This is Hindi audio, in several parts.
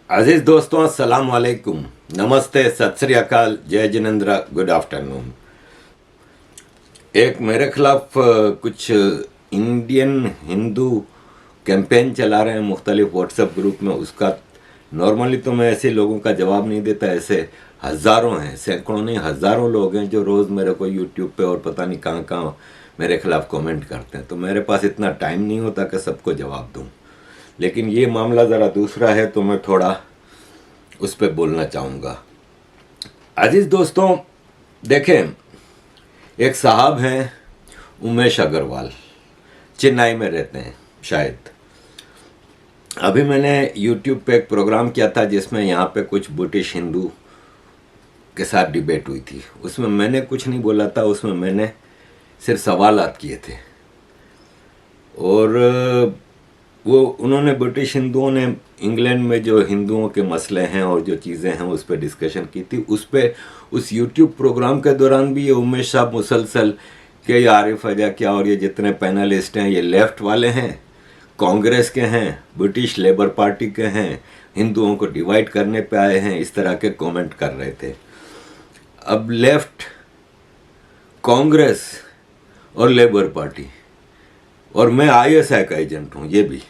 अजीज दोस्तों, अस्सलाम वालेकुम, नमस्ते, सत श्री अकाल, जय जिनेंद्र, गुड आफ्टरनून। एक मेरे खिलाफ कुछ इंडियन हिंदू कैंपेन चला रहे हैं मुख्तलिफ व्हाट्सएप ग्रुप में। उसका नॉर्मली तो मैं ऐसे लोगों का जवाब नहीं देता। ऐसे हज़ारों हैं, सैकड़ों नहीं हज़ारों लोग हैं जो रोज़ मेरे को यूट्यूब पे और पता नहीं कहाँ कहाँ मेरे खिलाफ कमेंट करते हैं। तो मेरे पास इतना टाइम नहीं होता कि सबको जवाब दूँ। लेकिन ये मामला ज़रा दूसरा है तो मैं थोड़ा उस पर बोलना चाहूँगा। अजीज़ दोस्तों, देखें, एक साहब हैं उमेश अग्रवाल, चेन्नई में रहते हैं शायद। अभी मैंने यूट्यूब पे एक प्रोग्राम किया था जिसमें यहाँ पे कुछ ब्रिटिश हिंदू के साथ डिबेट हुई थी। उसमें मैंने कुछ नहीं बोला था, उसमें मैंने सिर्फ सवालात किए थे। और वो उन्होंने ब्रिटिश हिंदुओं ने इंग्लैंड में जो हिंदुओं के मसले हैं और जो चीज़ें हैं उस पर डिस्कशन की थी। उस यूट्यूब प्रोग्राम के दौरान भी ये उमेश साहब मुसलसल के आरिफ अजा क्या और ये जितने पैनलिस्ट हैं ये लेफ़्ट वाले हैं, कांग्रेस के हैं, ब्रिटिश लेबर पार्टी के हैं, हिंदुओं को डिवाइड करने पे आए हैं, इस तरह के कमेंट कर रहे थे। अब लेफ़्ट, कांग्रेस और लेबर पार्टी, और मैं आईएसआई का एजेंट हूँ, ये भी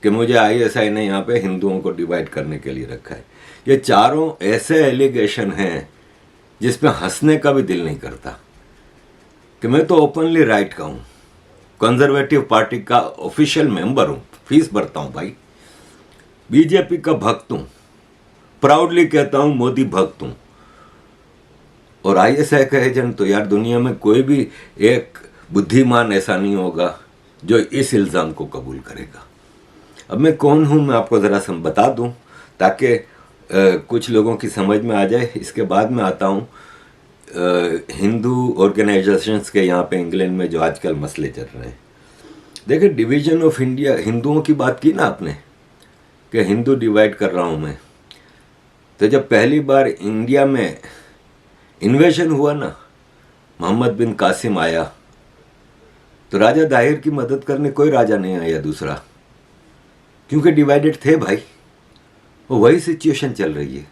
कि मुझे आईएसआई ने यहाँ पे हिंदुओं को डिवाइड करने के लिए रखा है। ये चारों ऐसे एलिगेशन हैं जिसमें हंसने का भी दिल नहीं करता। कि मैं तो ओपनली राइट का हूँ, कंजर्वेटिव पार्टी का ऑफिशियल मेंबर हूँ, फीस भरता हूँ भाई, बीजेपी का भक्त हूँ, प्राउडली कहता हूँ मोदी भक्त हूँ, और आईएसआई का एजेंट। तो यार दुनिया में कोई भी एक बुद्धिमान ऐसा नहीं होगा जो इस इल्ज़ाम को कबूल करेगा। अब मैं कौन हूँ मैं आपको ज़रा बता दूँ ताकि कुछ लोगों की समझ में आ जाए। इसके बाद में आता हूँ हिंदू ऑर्गेनाइजेशंस के यहाँ पे इंग्लैंड में जो आजकल मसले चल रहे हैं। देखिए, डिवीज़न ऑफ इंडिया, हिंदुओं की बात की ना आपने कि हिंदू डिवाइड कर रहा हूँ मैं। तो जब पहली बार इंडिया में इन्वेजन हुआ ना, मोहम्मद बिन कासिम आया, तो राजा दाहिर की मदद करने कोई राजा नहीं आया दूसरा, क्योंकि डिवाइडेड थे भाई। वो वही सिचुएशन चल रही है,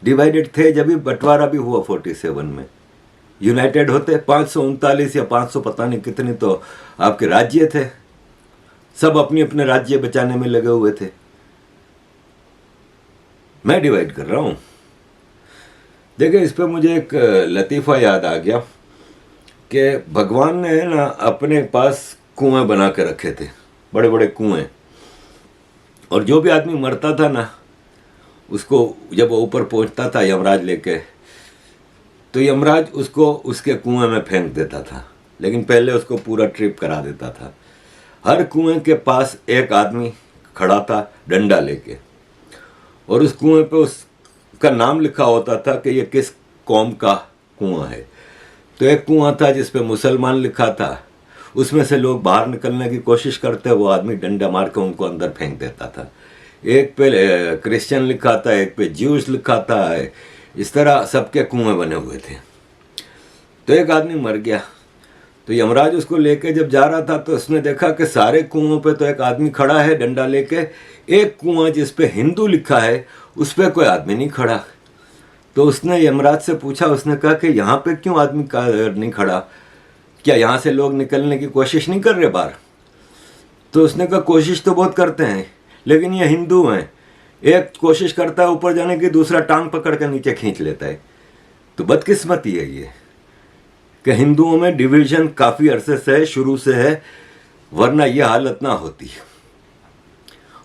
डिवाइडेड थे। जब भी बंटवारा भी हुआ 47 में, यूनाइटेड होते 539 या 500 पता नहीं कितने तो आपके राज्य थे, सब अपनी अपने राज्य बचाने में लगे हुए थे। मैं डिवाइड कर रहा हूँ। देखिए, इस पर मुझे एक लतीफ़ा याद आ गया कि भगवान ने ना अपने पास कुएं बना के रखे थे, बड़े बड़े कुएं, और जो भी आदमी मरता था ना, उसको जब वो ऊपर पहुंचता था यमराज लेके, तो यमराज उसको उसके कुएं में फेंक देता था। लेकिन पहले उसको पूरा ट्रिप करा देता था। हर कुएं के पास एक आदमी खड़ा था डंडा लेके, और उस कुएं पे उसका नाम लिखा होता था कि ये किस कौम का कुआं है। तो एक कुआं था जिस पे मुसलमान लिखा था, उसमें से लोग बाहर निकलने की कोशिश करते, वो आदमी डंडा मार के उनको अंदर फेंक देता था। एक पे क्रिश्चियन लिखा था, एक पे ज्यूस लिखा था, इस तरह सबके कुएं बने हुए थे। तो एक आदमी मर गया, तो यमराज उसको लेके जब जा रहा था तो उसने देखा कि सारे कुओं पे तो एक आदमी खड़ा है डंडा लेके, एक कुआं जिस पे हिंदू लिखा है उस पर कोई आदमी नहीं खड़ा। तो उसने यमराज से पूछा, उसने कहा कि यहाँ पे क्यों आदमी का नहीं खड़ा, क्या यहाँ से लोग निकलने की कोशिश नहीं कर रहे बाहर? तो उसने कहा कोशिश तो बहुत करते हैं, लेकिन ये हिंदू हैं, एक कोशिश करता है ऊपर जाने की, दूसरा टांग पकड़ कर नीचे खींच लेता है। तो बदकिस्मती है ये कि हिंदुओं में डिवीजन काफ़ी अरसे से है, शुरू से है, वरना ये हालत ना होती।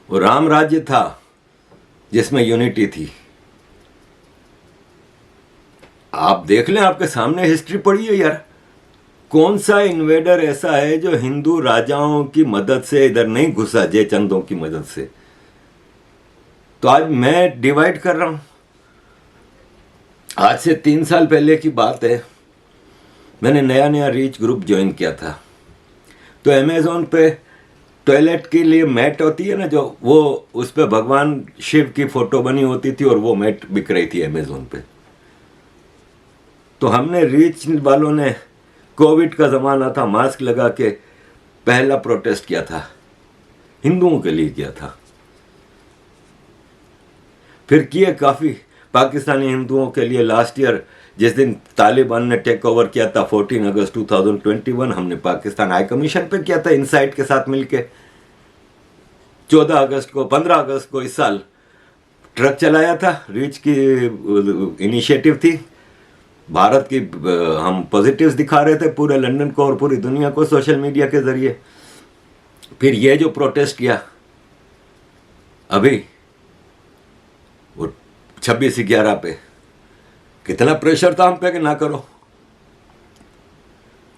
और राम राज्य था जिसमें यूनिटी थी। आप देख लें, आपके सामने हिस्ट्री पढ़ी है यार, कौन सा इन्वेडर ऐसा है जो हिंदू राजाओं की मदद से इधर नहीं घुसा, जयचंदों की मदद से। तो आज मैं डिवाइड कर रहा हूं। आज से 3 साल पहले की बात है, मैंने नया नया रीच ग्रुप ज्वाइन किया था। तो अमेज़ॉन पे टॉयलेट के लिए मैट होती है ना, जो वो उस पर भगवान शिव की फोटो बनी होती थी, और वो मैट बिक रही थी अमेज़ॉन पे। तो हमने रीच वालों ने, कोविड का ज़माना था, मास्क लगा के पहला प्रोटेस्ट किया था, हिंदुओं के लिए किया था। फिर किए काफ़ी पाकिस्तानी हिंदुओं के लिए। लास्ट ईयर जिस दिन तालिबान ने टेक ओवर किया था 14 अगस्त 2021, हमने पाकिस्तान हाई कमीशन पे किया था इनसाइट के साथ मिलके। 15 अगस्त को इस साल ट्रक चलाया था, रीच की इनिशिएटिव थी भारत की। हम पॉजिटिव्स दिखा रहे थे पूरे लंदन को और पूरी दुनिया को सोशल मीडिया के जरिए। फिर ये जो प्रोटेस्ट किया अभी वो 26/11 पे, कितना प्रेशर था हम पे कि ना करो।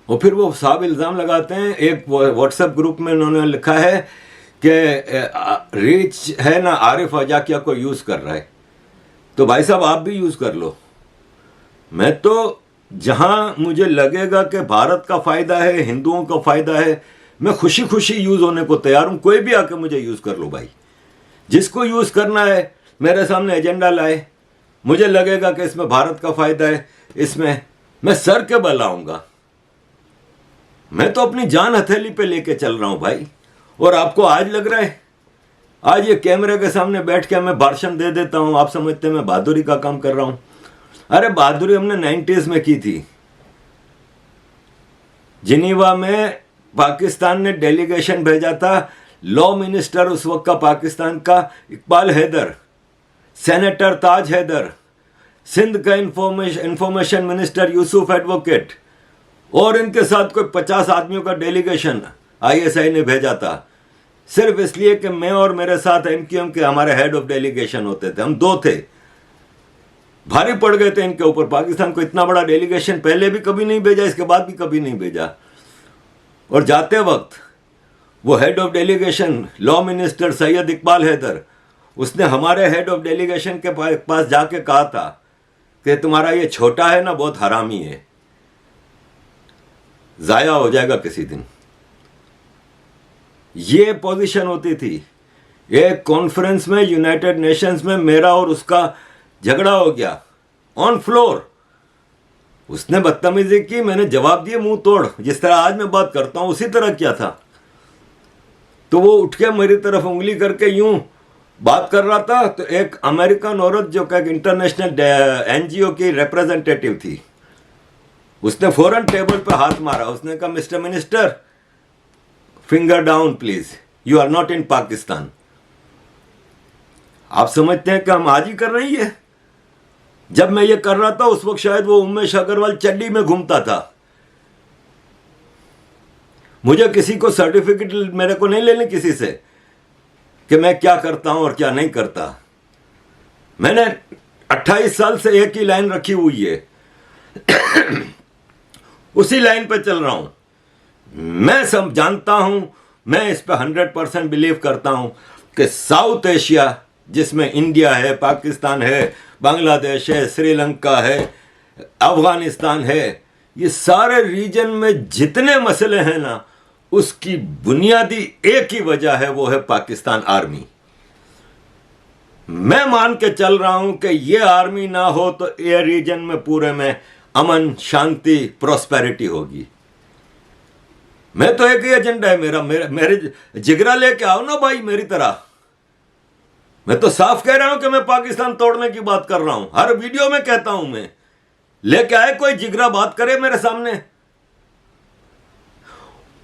और फिर वो साहब इल्ज़ाम लगाते हैं, एक व्हाट्सएप ग्रुप में उन्होंने लिखा है कि रीच है ना आरिफ अजाकिया को यूज़ कर रहा है। तो भाई साहब आप भी यूज़ कर लो। मैं तो जहां मुझे लगेगा कि भारत का फ़ायदा है, हिंदुओं का फ़ायदा है, मैं खुशी खुशी यूज़ होने को तैयार हूं। कोई भी आके मुझे यूज़ कर लो भाई। जिसको यूज़ करना है मेरे सामने एजेंडा लाए, मुझे लगेगा कि इसमें भारत का फ़ायदा है, इसमें मैं सर के बल आऊँगा। मैं तो अपनी जान हथेली पे लेके चल रहा हूं भाई। और आपको आज लग रहा है, आज ये कैमरे के सामने बैठ के मैं भाषण दे देता हूं, आप समझते हैं मैं बहादुरी का काम कर रहा हूं। अरे बहादुरी हमने 90s में की थी। जिनीवा में पाकिस्तान ने डेलीगेशन भेजा था, लॉ मिनिस्टर उस वक्त का पाकिस्तान का इकबाल हैदर, सेनेटर ताज हैदर, सिंध का इंफॉर्मेशन मिनिस्टर यूसुफ एडवोकेट, और इनके साथ कोई 50 आदमियों का डेलीगेशन ISI ने भेजा था, सिर्फ इसलिए कि मैं और मेरे साथ MQM के हमारे हेड ऑफ डेलीगेशन होते थे। हम 2 थे। भारी पड़ गए थे इनके ऊपर। पाकिस्तान को इतना बड़ा डेलीगेशन पहले भी कभी नहीं भेजा, इसके बाद भी कभी नहीं भेजा। और जाते वक्त वो head of delegation law minister Syed Iqbal Haider, उसने हमारे हेड ऑफ डेलीगेशन के पास जाके कहा था कि तुम्हारा ये छोटा है ना, बहुत हरामी है, जाया हो जाएगा किसी दिन। ये पोजीशन होती थी। एक कॉन्फ्रेंस में यूनाइटेड नेशंस में मेरा और उसका झगड़ा हो गया ऑन फ्लोर। उसने बदतमीजी की, मैंने जवाब दिए मुंह तोड़। जिस तरह आज मैं बात करता हूं उसी तरह किया था। तो वो उठ के मेरी तरफ उंगली करके यूं बात कर रहा था। तो एक अमेरिकन औरत जो कि इंटरनेशनल NGO की रिप्रेजेंटेटिव थी, उसने फौरन टेबल पे हाथ मारा। उसने कहा mister minister, finger down please, you are not in Pakistan. आप समझते हैं कि हम आज ही कर रही है? जब मैं ये कर रहा था उस वक्त शायद वो उमेश अग्रवाल चड्डी में घूमता था। मुझे किसी को सर्टिफिकेट मेरे को नहीं लेने किसी से कि मैं क्या करता हूं और क्या नहीं करता। मैंने 28 साल से एक ही लाइन रखी हुई है, उसी लाइन पे चल रहा हूं। मैं सब जानता हूं, मैं इस पे 100% बिलीव करता हूं कि साउथ एशिया, जिसमें इंडिया है, पाकिस्तान है, बांग्लादेश है, श्रीलंका है, अफगानिस्तान है, ये सारे रीजन में जितने मसले हैं ना, उसकी बुनियादी एक ही वजह है, वो है पाकिस्तान आर्मी। मैं मान के चल रहा हूं कि ये आर्मी ना हो तो ये रीजन में पूरे में अमन, शांति, प्रोस्पेरिटी होगी। मैं तो एक ही एजेंडा है मेरे जिगरा लेके आओ ना भाई मेरी तरह। मैं तो साफ कह रहा हूं कि मैं पाकिस्तान तोड़ने की बात कर रहा हूं, हर वीडियो में कहता हूं। मैं लेके आए कोई जिगरा, बात करे मेरे सामने।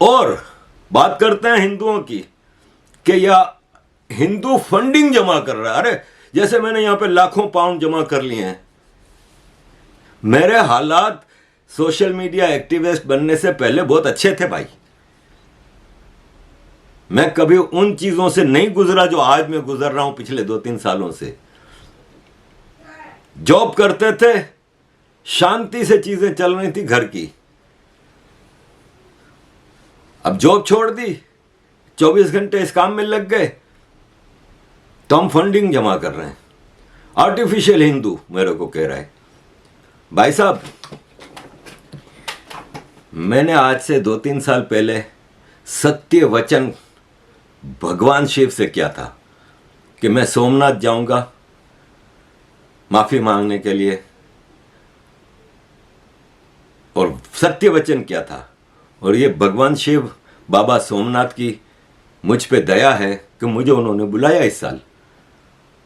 और बात करते हैं हिंदुओं की कि या हिंदू फंडिंग जमा कर रहा है। अरे जैसे मैंने यहां पे लाखों पाउंड जमा कर लिए हैं। मेरे हालात सोशल मीडिया एक्टिविस्ट बनने से पहले बहुत अच्छे थे भाई। मैं कभी उन चीजों से नहीं गुजरा जो आज मैं गुजर रहा हूं पिछले 2-3 सालों से। जॉब करते थे, शांति से चीजें चल रही थी घर की। अब जॉब छोड़ दी, 24 घंटे इस काम में लग गए, तो हम फंडिंग जमा कर रहे हैं। आर्टिफिशियल हिंदू मेरे को कह रहा है। भाई साहब, मैंने आज से 2-3 साल पहले सत्य वचन भगवान शिव से किया था कि मैं सोमनाथ जाऊंगा माफी मांगने के लिए, और सत्य वचन किया था। और ये भगवान शिव, बाबा सोमनाथ की मुझ पे दया है कि मुझे उन्होंने बुलाया इस साल।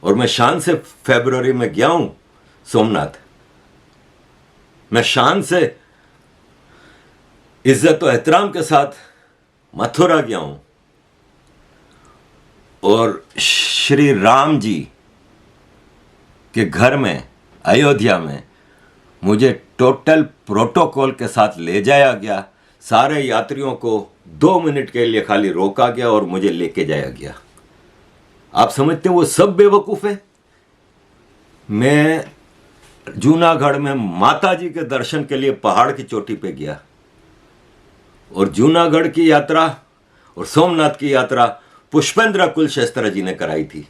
और मैं शान से फरवरी में गया हूं सोमनाथ। मैं शान से इज्जत और एहतराम के साथ मथुरा गया हूं और श्री राम जी के घर में अयोध्या में मुझे टोटल प्रोटोकॉल के साथ ले जाया गया। सारे यात्रियों को 2 मिनट के लिए खाली रोका गया और मुझे लेके जाया गया। आप समझते हैं वो सब बेवकूफ है? मैं जूनागढ़ में माता जी के दर्शन के लिए पहाड़ की चोटी पे गया और जूनागढ़ की यात्रा और सोमनाथ की यात्रा पुष्पेंद्र कुलशेस्त्र जी ने कराई थी।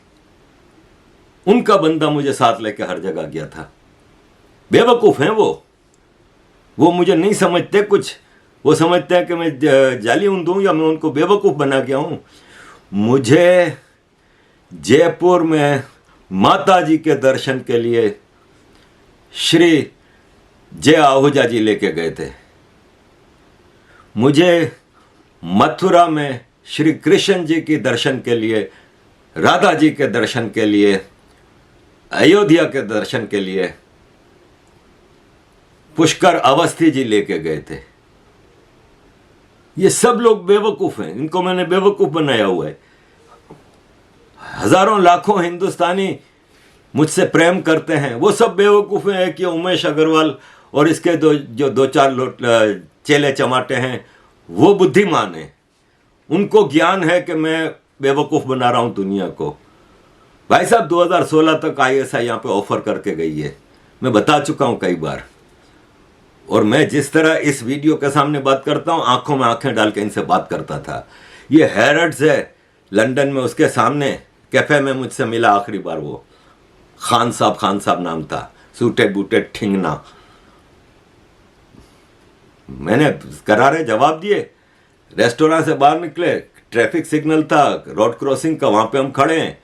उनका बंदा मुझे साथ लेकर हर जगह गया था। बेवकूफ हैं वो मुझे नहीं समझते कुछ। वो समझते हैं कि मैं जाली हूं या मैं उनको बेवकूफ बना गया हूं। मुझे जयपुर में माता जी के दर्शन के लिए श्री जय आहूजा जी लेके गए थे। मुझे मथुरा में श्री कृष्ण जी के दर्शन के लिए, राधा जी के दर्शन के लिए, अयोध्या के दर्शन के लिए पुष्कर अवस्थी जी लेके गए थे। ये सब लोग बेवकूफ हैं, इनको मैंने बेवकूफ बनाया हुआ है। हजारों लाखों हिंदुस्तानी मुझसे प्रेम करते हैं, वो सब बेवकूफ हैं कि उमेश अग्रवाल और इसके जो 2-4 चेले चमाटे हैं वो बुद्धिमान हैं। उनको ज्ञान है कि मैं बेवकूफ बना रहा हूं दुनिया को। भाई साहब 2016 तक ISI यहां पे ऑफर करके गई है, मैं बता चुका हूं कई बार। और मैं जिस तरह इस वीडियो के सामने बात करता हूं, आंखों में आंखें डाल के इनसे बात करता था। ये हैरड्स है लंदन में, उसके सामने कैफे में मुझसे मिला आखिरी बार वो खान साहब नाम था, सूटेड बूटेड ठिंगना। मैंने करारे जवाब दिए। रेस्टोरेंट से बाहर निकले, ट्रैफिक सिग्नल था रोड क्रॉसिंग का, वहां पे हम खड़े हैं।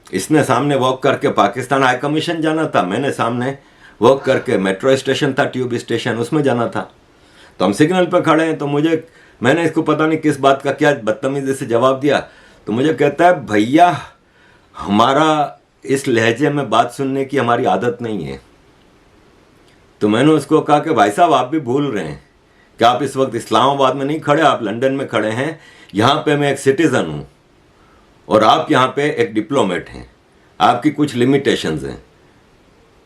इसने सामने वॉक करके पाकिस्तान हाई कमीशन जाना था, मैंने सामने वॉक करके मेट्रो स्टेशन था, ट्यूब स्टेशन, उसमें जाना था। तो हम सिग्नल पे खड़े हैं। तो मैंने इसको पता नहीं किस बात का क्या बदतमीजी से जवाब दिया। तो मुझे कहता है भैया हमारा इस लहजे में बात सुनने की हमारी आदत नहीं है। तो मैंने उसको कहा कि भाई साहब आप भी भूल रहे हैं कि आप इस वक्त इस्लामाबाद में नहीं खड़े, आप लंदन में खड़े हैं। यहाँ पे मैं एक सिटीजन हूँ और आप यहाँ पे एक डिप्लोमेट हैं, आपकी कुछ लिमिटेशंस हैं,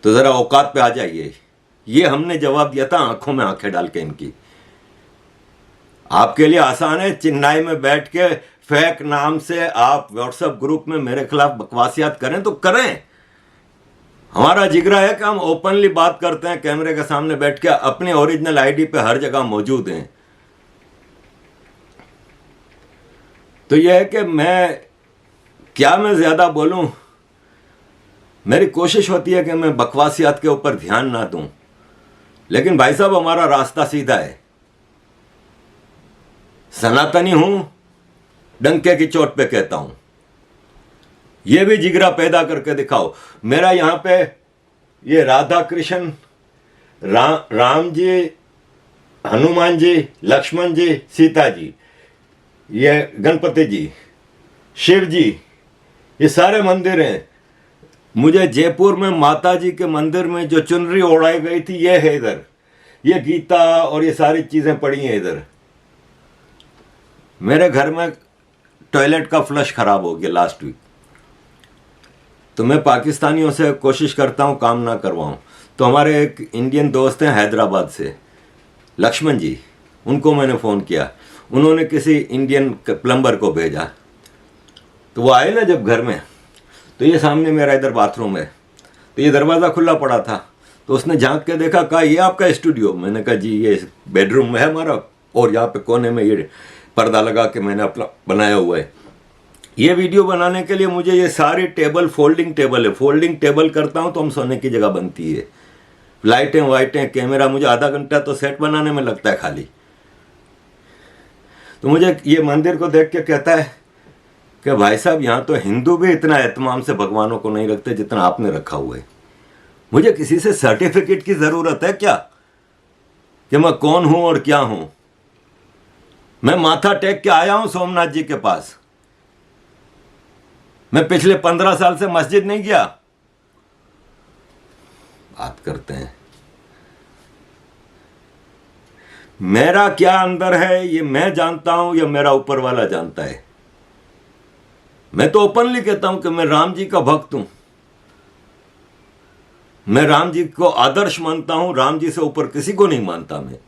तो ज़रा औकात पे आ जाइए। ये हमने जवाब दिया था आंखों में आंखें डाल के इनकी। आपके लिए आसान है चेन्नई में बैठ के फेक नाम से आप व्हाट्सएप ग्रुप में मेरे खिलाफ बकवासियात करें तो करें। हमारा जिगरा है कि हम ओपनली बात करते हैं, कैमरे के सामने बैठ के अपने ओरिजिनल आईडी पे हर जगह मौजूद हैं। तो यह है कि मैं ज्यादा बोलूं, मेरी कोशिश होती है कि मैं बकवासियात के ऊपर ध्यान ना दूं, लेकिन भाई साहब हमारा रास्ता सीधा है। सनातनी हूं, डंके की चोट पे कहता हूं। यह भी जिगरा पैदा करके दिखाओ। मेरा यहां पे ये राधा कृष्ण, राम जी, हनुमान जी, लक्ष्मण जी, सीता जी, ये गणपति जी, शिव जी, ये सारे मंदिर हैं। मुझे जयपुर में माता जी के मंदिर में जो चुनरी ओढ़ाई गई थी ये है इधर, ये गीता और ये सारी चीजें पड़ी हैं इधर। मेरे घर में टॉयलेट का फ्लश खराब हो गया लास्ट वीक, तो मैं पाकिस्तानियों से कोशिश करता हूं काम ना करवाऊं। तो हमारे एक इंडियन दोस्त हैं हैदराबाद से, लक्ष्मण जी, उनको मैंने फ़ोन किया। उन्होंने किसी इंडियन प्लम्बर को भेजा। तो वो आए ना जब घर में, तो ये सामने मेरा इधर बाथरूम है, तो ये दरवाज़ा खुला पड़ा था। तो उसने झांक के देखा, कहा ये आपका स्टूडियो? मैंने कहा जी ये बेडरूम में है हमारा, और यहाँ पे कोने में ये पर्दा लगा के मैंने अपना बनाया हुआ है। ये वीडियो बनाने के लिए मुझे ये सारी टेबल फोल्डिंग टेबल है, फोल्डिंग टेबल करता हूँ तो हम सोने की जगह बनती है। लाइटें वाइटें, कैमरा, मुझे आधा घंटा तो सेट बनाने में लगता है खाली। तो मुझे ये मंदिर को देख के कहता है कि भाई साहब यहाँ तो हिंदू भी इतना एहतमाम से भगवानों को नहीं रखते जितना आपने रखा हुआ है। मुझे किसी से सर्टिफिकेट की ज़रूरत है क्या कि मैं कौन हूँ और क्या हूँ? मैं माथा टेक के आया हूँ सोमनाथ जी के पास। मैं पिछले 15 साल से मस्जिद नहीं गया। बात करते हैं मेरा क्या अंदर है ये मैं जानता हूं या मेरा ऊपर वाला जानता है। मैं तो ओपनली कहता हूं कि मैं राम जी का भक्त हूं, मैं राम जी को आदर्श मानता हूं, राम जी से ऊपर किसी को नहीं मानता। मैं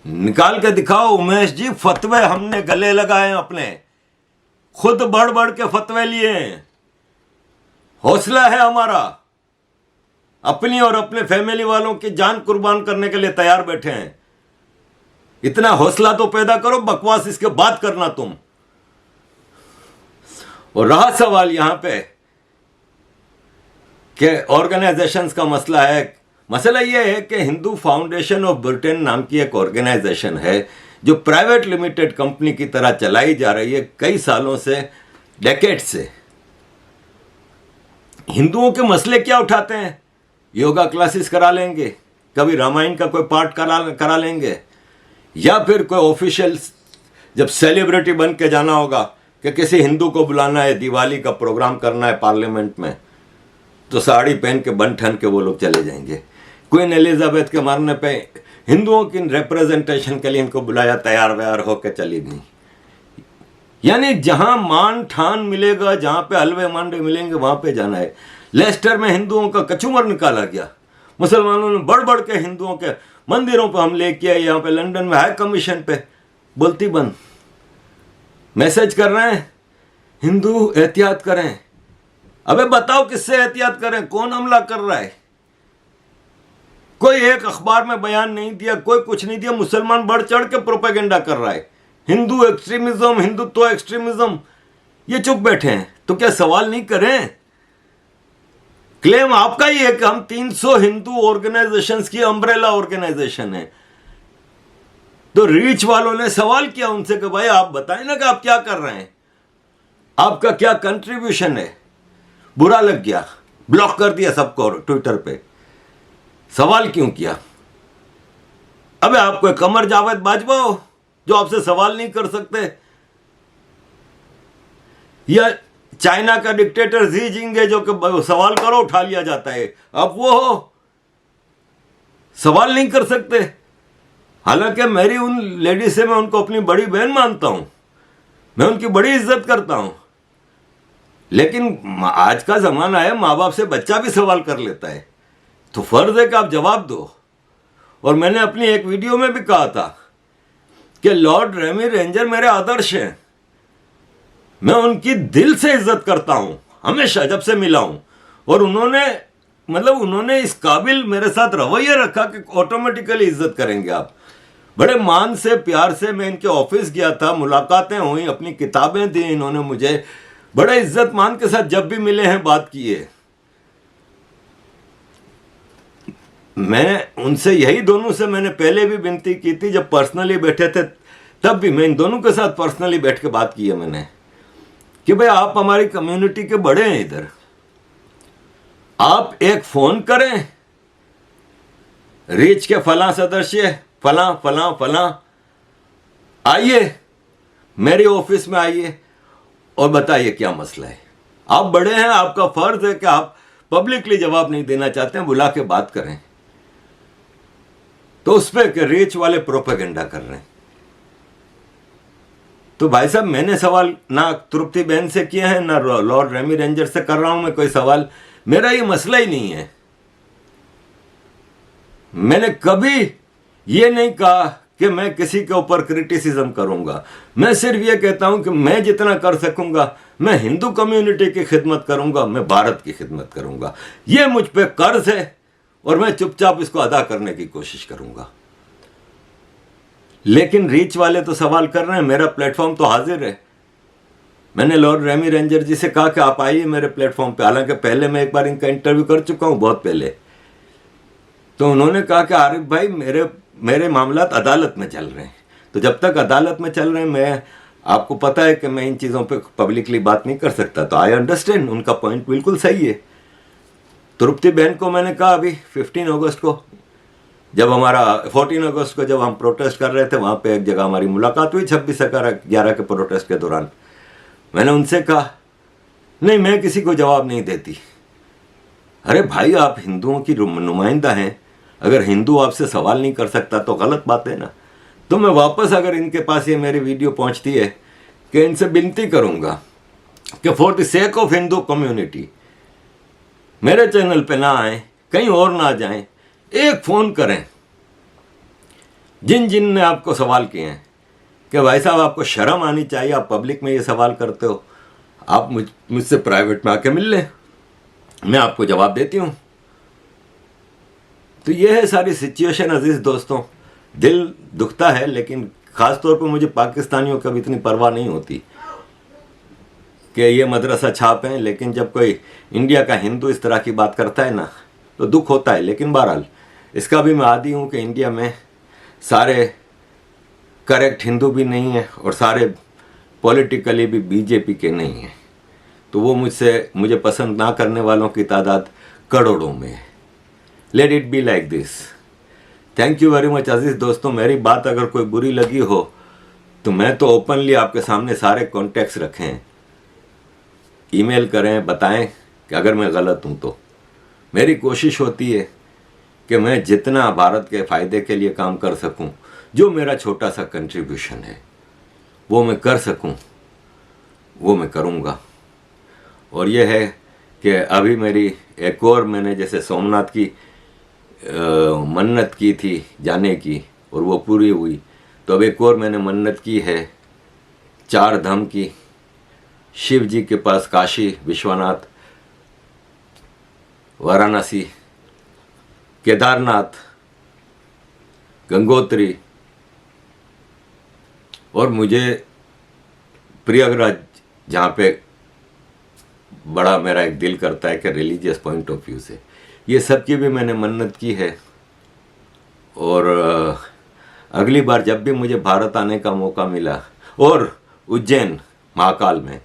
निकाल के दिखाओ उमेश जी, फतवे हमने गले लगाए अपने, खुद बढ़ बढ़ के फतवे लिए हैं। हौसला है हमारा, अपनी और अपने फैमिली वालों की जान कुर्बान करने के लिए तैयार बैठे हैं। इतना हौसला तो पैदा करो, बकवास इसके बाद करना तुम। और रहा सवाल यहां पे कि ऑर्गेनाइजेशंस का मसला है, मसला यह है कि हिंदू फाउंडेशन ऑफ ब्रिटेन नाम की एक ऑर्गेनाइजेशन है जो प्राइवेट लिमिटेड कंपनी की तरह चलाई जा रही है कई सालों से, डेकेड से। हिंदुओं के मसले क्या उठाते हैं? योगा क्लासेस करा लेंगे, कभी रामायण का कोई पाठ करा लेंगे, या फिर कोई ऑफिशियल जब सेलिब्रिटी बन के जाना होगा कि किसी हिंदू को बुलाना है, दिवाली का प्रोग्राम करना है पार्लियामेंट में, तो साड़ी पहन के बन ठन के वो लोग चले जाएंगे। क्वीन एलिजाबेथ के मरने पे हिंदुओं की रिप्रेजेंटेशन के लिए इनको बुलाया, तैयार व्यार होकर चली गई। यानी जहां मान ठान मिलेगा, जहां पे हलवे मांडे मिलेंगे, वहां पे जाना है। लेस्टर में हिंदुओं का कचूमर निकाला गया, मुसलमानों ने बढ़ बढ़ के हिंदुओं के मंदिरों पर हमले किए। यहाँ पे लंदन में हाई कमीशन पे बोलती बंद मैसेज कर रहे हैं, हिंदू एहतियात करें। अबे बताओ किससे एहतियात करें? कौन हमला कर रहा है? कोई एक अखबार में बयान नहीं दिया, कोई कुछ नहीं दिया। मुसलमान बढ़ चढ़ के प्रोपेगेंडा कर रहा है, हिंदू एक्सट्रीमिज्म, हिंदुत्व एक्सट्रीमिज्म। ये चुप बैठे हैं, तो क्या सवाल नहीं करें? क्लेम आपका ही है कि हम 300 हिंदू ऑर्गेनाइजेशंस की अम्ब्रेला ऑर्गेनाइजेशन है। तो रीच वालों ने सवाल किया उनसे कि भाई आप बताएं ना कि आप क्या कर रहे हैं, आपका क्या कंट्रीब्यूशन है। बुरा लग गया, ब्लॉक कर दिया सबको ट्विटर पे। सवाल क्यों किया? अबे आप कोई कमर जावेद बाजवा हो जो आपसे सवाल नहीं कर सकते? या चाइना का डिक्टेटर जी जिंगे जो कि सवाल करो उठा लिया जाता है, अब वो हो सवाल नहीं कर सकते? हालांकि मेरी उन लेडीज से मैं उनको अपनी बड़ी बहन मानता हूं, मैं उनकी बड़ी इज्जत करता हूं, लेकिन आज का जमाना है माँ बाप से बच्चा भी सवाल कर लेता है, तो फर्ज है कि आप जवाब दो। और मैंने अपनी एक वीडियो में भी कहा था कि लॉर्ड रेमी रेंजर मेरे आदर्श हैं, मैं उनकी दिल से इज्जत करता हूं हमेशा जब से मिला हूं। और उन्होंने इस काबिल मेरे साथ रवैया रखा कि ऑटोमेटिकली इज्जत करेंगे आप। बड़े मान से प्यार से मैं इनके ऑफिस गया था, मुलाकातें हुई, अपनी किताबें दी इन्होंने मुझे, बड़े इज्जत मान के साथ जब भी मिले हैं बात की है। मैं उनसे यही दोनों से मैंने पहले भी विनती की थी, जब पर्सनली बैठे थे तब भी मैं इन दोनों के साथ पर्सनली बैठ के बात की है मैंने कि भाई आप हमारी कम्युनिटी के बड़े हैं, इधर आप एक फोन करें, रीच के फलां सदस्य फलां फलां फलां आइए मेरे ऑफिस में आइए और बताइए क्या मसला है। आप बड़े हैं, आपका फर्ज है कि आप पब्लिकली जवाब नहीं देना चाहते हैं, बुला के बात करें। तो उस पर कि रीच वाले प्रोपेगेंडा कर रहे हैं। तो भाई साहब मैंने सवाल ना तृप्ति बहन से किए हैं, ना लॉर्ड रेमी रेंजर से कर रहा हूं मैं कोई सवाल, मेरा ये मसला ही नहीं है। मैंने कभी ये नहीं कहा कि मैं किसी के ऊपर क्रिटिसिज्म करूंगा। मैं सिर्फ ये कहता हूं कि मैं जितना कर सकूंगा मैं हिंदू कम्युनिटी की खिदमत करूंगा, मैं भारत की खिदमत करूंगा। ये मुझ पे कर्ज है और मैं चुपचाप इसको अदा करने की कोशिश करूंगा। लेकिन रीच वाले तो सवाल कर रहे हैं, मेरा प्लेटफॉर्म तो हाजिर है। मैंने लॉर्ड रेमी रेंजर जी से कहा कि आप आइए मेरे प्लेटफॉर्म पे, हालांकि पहले मैं एक बार इनका इंटरव्यू कर चुका हूं बहुत पहले। तो उन्होंने कहा कि आरिफ भाई मेरे मामलात अदालत में चल रहे हैं, तो जब तक अदालत में चल रहे हैं मैं, आपको पता है कि मैं इन चीज़ों पे पब्लिकली बात नहीं कर सकता। तो आई अंडरस्टैंड, उनका पॉइंट बिल्कुल सही है। तृप्ति बहन को मैंने कहा अभी 15 अगस्त को जब हमारा 14 अगस्त को जब हम प्रोटेस्ट कर रहे थे, वहाँ पे एक जगह हमारी मुलाकात हुई 26/11 के प्रोटेस्ट के दौरान। मैंने उनसे कहा नहीं, मैं किसी को जवाब नहीं देती। अरे भाई, आप हिंदुओं की नुमाइंदा हैं, अगर हिंदू आपसे सवाल नहीं कर सकता तो गलत बात है ना। तो मैं वापस अगर इनके पास ये मेरी वीडियो पहुंचती है कि इनसे विनती करूंगा कि for the sake of Hindu community मेरे चैनल पे ना आए, कहीं और ना जाएं, एक फ़ोन करें जिन जिन ने आपको सवाल किए हैं कि भाई साहब आपको शर्म आनी चाहिए, आप पब्लिक में ये सवाल करते हो, आप मुझसे प्राइवेट में आके मिल लें, मैं आपको जवाब देती हूँ। तो ये है सारी सिचुएशन अजीज दोस्तों। दिल दुखता है, लेकिन ख़ास तौर पर मुझे पाकिस्तानियों का भी इतनी परवाह नहीं होती कि ये मदरसा छाप हैं, लेकिन जब कोई इंडिया का हिंदू इस तरह की बात करता है ना तो दुख होता है। लेकिन बहरहाल इसका भी मैं आदी हूँ कि इंडिया में सारे करेक्ट हिंदू भी नहीं है और सारे पॉलिटिकली भी बीजेपी के नहीं हैं। तो वो मुझे पसंद ना करने वालों की तादाद करोड़ों में है। Let it be like this. Thank you very much अजीज़ दोस्तों। मेरी बात अगर कोई बुरी लगी हो तो मैं तो ओपनली आपके सामने सारे कॉन्टेक्ट्स रखे हैं, ईमेल करें, बताएं कि अगर मैं गलत हूं तो। मेरी कोशिश होती है कि मैं जितना भारत के फ़ायदे के लिए काम कर सकूं, जो मेरा छोटा सा कंट्रीब्यूशन है वो मैं कर सकूं, वो मैं करूंगा। और ये है कि अभी मेरी एक और, मैंने जैसे सोमनाथ की मन्नत की थी जाने की और वो पूरी हुई, तो अब एक और मैंने मन्नत की है 4 धाम की, शिव जी के पास काशी विश्वनाथ, वाराणसी, केदारनाथ, गंगोत्री और मुझे प्रयागराज, जहाँ पे बड़ा मेरा एक दिल करता है कि रिलीजियस पॉइंट ऑफ व्यू से, ये सब की भी मैंने मन्नत की है। और अगली बार जब भी मुझे भारत आने का मौका मिला, और उज्जैन महाकाल में,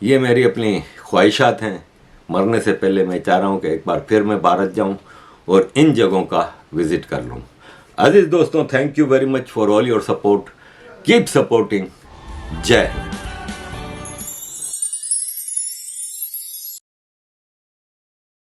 ये मेरी अपनी ख्वाहिशात हैं। मरने से पहले मैं चाह रहा हूँ कि एक बार फिर मैं भारत जाऊँ और इन जगहों का विज़िट कर लूँ। अजीज़ दोस्तों, thank you very much for all your support. Keep supporting. जय हिंद।